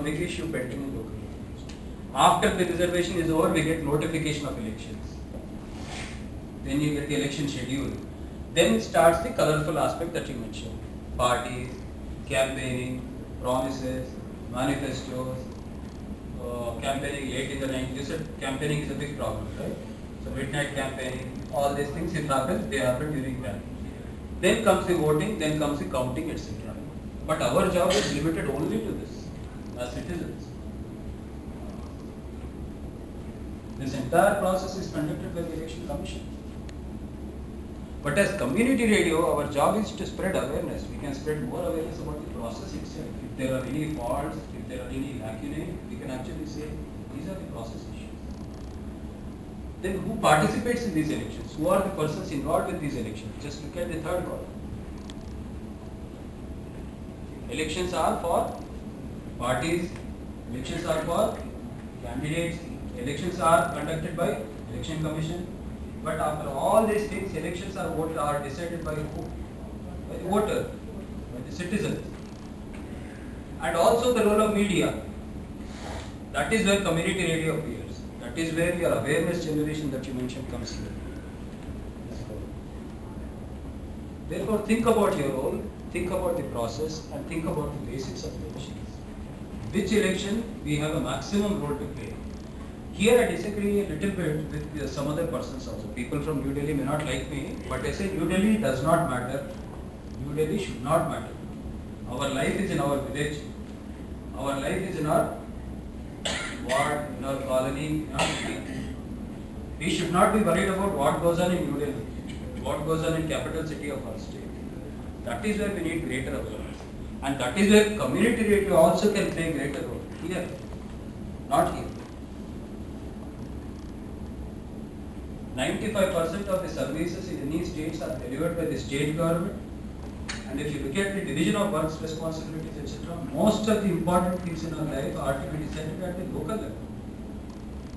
big issue pending in local government. After the reservation is over, we get notification of elections. Then you get the election schedule. Then starts the colorful aspect that you mentioned. Parties, campaigning, promises, manifestos, campaigning late in the night. You said campaigning is a big problem, right? So midnight campaigning, all these things, it happens, they happen during that. Then comes the voting, then comes the counting, etc. But our job is limited only to this, as citizens. This entire process is conducted by the Election Commission. But as community radio, our job is to spread awareness. We can spread more awareness about the process itself. If there are any faults, if there are any lacunae, we can actually say, these are the process issues. Then who participates in these elections? Who are the persons involved in these elections? Just look at the third column. Elections are for parties, elections are for candidates, elections are conducted by Election Commission. But after all these things, elections are decided by who? By the voter, by the citizens. And also the role of media. That is where community radio appears. That is where your awareness generation that you mentioned comes here. Therefore, think about your role, think about the process, and think about the basics of elections. Which election we have a maximum role to play. Here I disagree a little bit with some other persons also. People from New Delhi may not like me, but I say New Delhi does not matter. New Delhi should not matter. Our life is in our village. Our life is in our ward, in our colony, in our city. We should not be worried about what goes on in New Delhi, what goes on in capital city of our state. That is where we need greater awareness. And that is where community radio also can play a greater role. Here, not here. 95% of the services in any states are delivered by the state government. And if you look at the division of works, responsibilities, etc., most of the important things in our life are to be decided at the local level,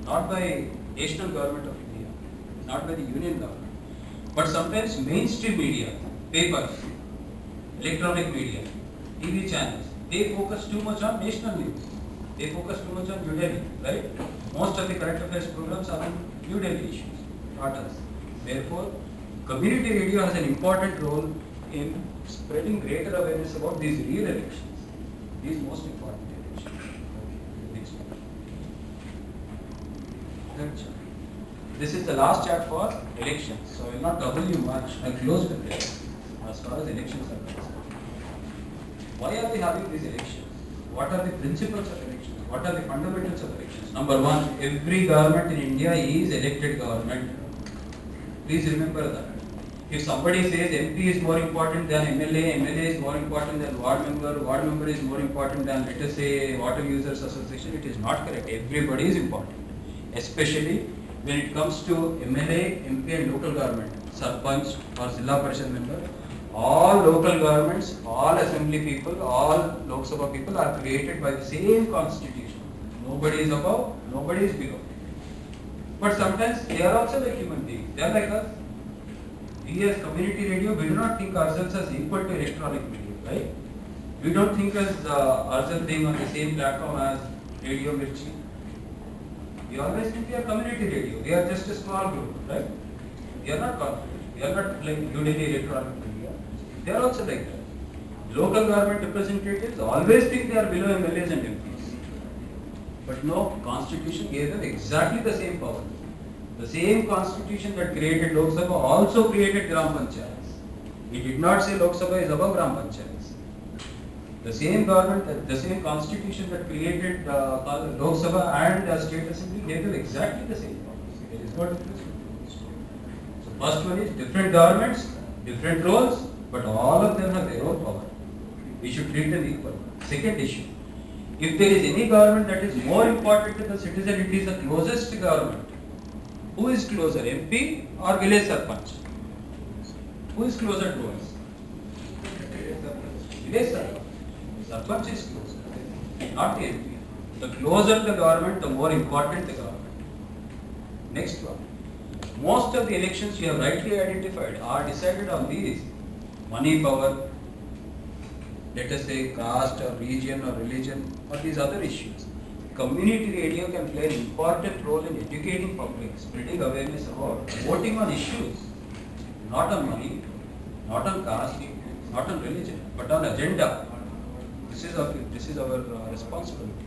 not by national government of India, not by the union government. But sometimes mainstream media, papers, electronic media, TV channels, they focus too much on national news. They focus too much on New Delhi, right? Most of the current affairs programs are on New Delhi issues, not us. Therefore, community radio has an important role in spreading greater awareness about these real elections, these most important elections. Next one. Third chart. This is the last chart for elections, so I will not trouble you much. I will close with this as far as elections are concerned. Why are we having these elections? What are the principles of elections? What are the fundamentals of elections? Number one, every government in India is elected government. Please remember that. If somebody says MP is more important than MLA, MLA is more important than ward member is more important than, let us say, water users association, it is not correct. Everybody is important. Especially when it comes to MLA, MP and local government, Sarpanch or Zilla Parishad member, all local governments, all assembly people, all Lok Sabha people are created by the same constitution. Nobody is above, nobody is below. But sometimes they are also like human beings. They are like us. We as community radio, we do not think ourselves as equal to electronic media, right? We don't think as ourselves being on the same platform as Radio Mirchi. We always think we are community radio. We are just a small group, right? We are not corporate. We are not like New Delhi electronic media. They are also like that. Local government representatives always think they are below MLAs and MPs. But no, Constitution gave them exactly the same power. The same Constitution that created Lok Sabha also created Gram Panchayats. It did not say Lok Sabha is above Gram Panchayats. The same government, the same Constitution that created Lok Sabha and State Assembly gave them exactly the same powers. There is no difference between these two. So first one is different governments, different roles, but all of them have their own power. We should treat them equal. Second issue, if there is any government that is more important to the citizen, it is the closest government. Who is closer, MP or village Sarpanch? Who is closer to us? Village Sarpanch. Sarpanch is closer, not the MP. The closer the government, the more important the government. Next one. Most of the elections you have rightly identified are decided on these: money power, let us say caste or region or religion or these other issues. Community radio can play an important role in educating public, spreading awareness about voting on issues, not on money, not on caste, not on religion, but on agenda. This is our responsibility.